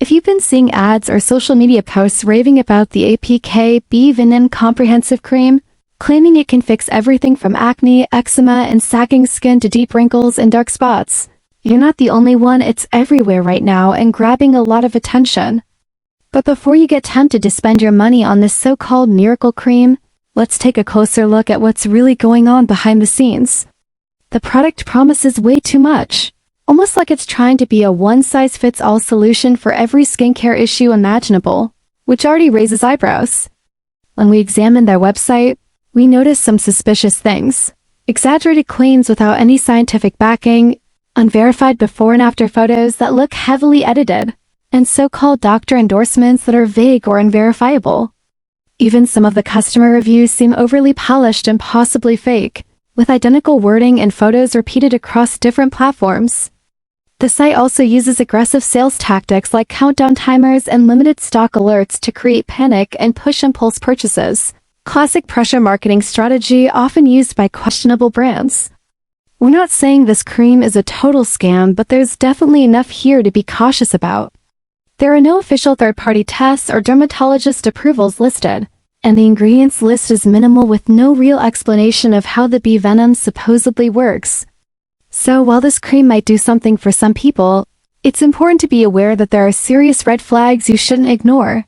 If you've been seeing ads or social media posts raving about the APK Bee Venom Comprehensive Cream, claiming it can fix everything from acne, eczema, and sagging skin to deep wrinkles and dark spots, you're not the only one. It's everywhere right now and grabbing a lot of attention. But before you get tempted to spend your money on this so-called miracle cream, let's take a closer look at what's really going on behind the scenes. The product promises way too much, almost like it's trying to be a one-size-fits-all solution for every skincare issue imaginable, which already raises eyebrows. When we examine their website, we notice some suspicious things. Exaggerated claims without any scientific backing, unverified before and after photos that look heavily edited, and so-called doctor endorsements that are vague or unverifiable. Even some of the customer reviews seem overly polished and possibly fake, with identical wording and photos repeated across different platforms. The site also uses aggressive sales tactics like countdown timers and limited stock alerts to create panic and push impulse purchases. Classic pressure marketing strategy often used by questionable brands. We're not saying this cream is a total scam, but there's definitely enough here to be cautious about. There are no official third-party tests or dermatologist approvals listed, and the ingredients list is minimal with no real explanation of how the bee venom supposedly works. So while this cream might do something for some people, it's important to be aware that there are serious red flags you shouldn't ignore.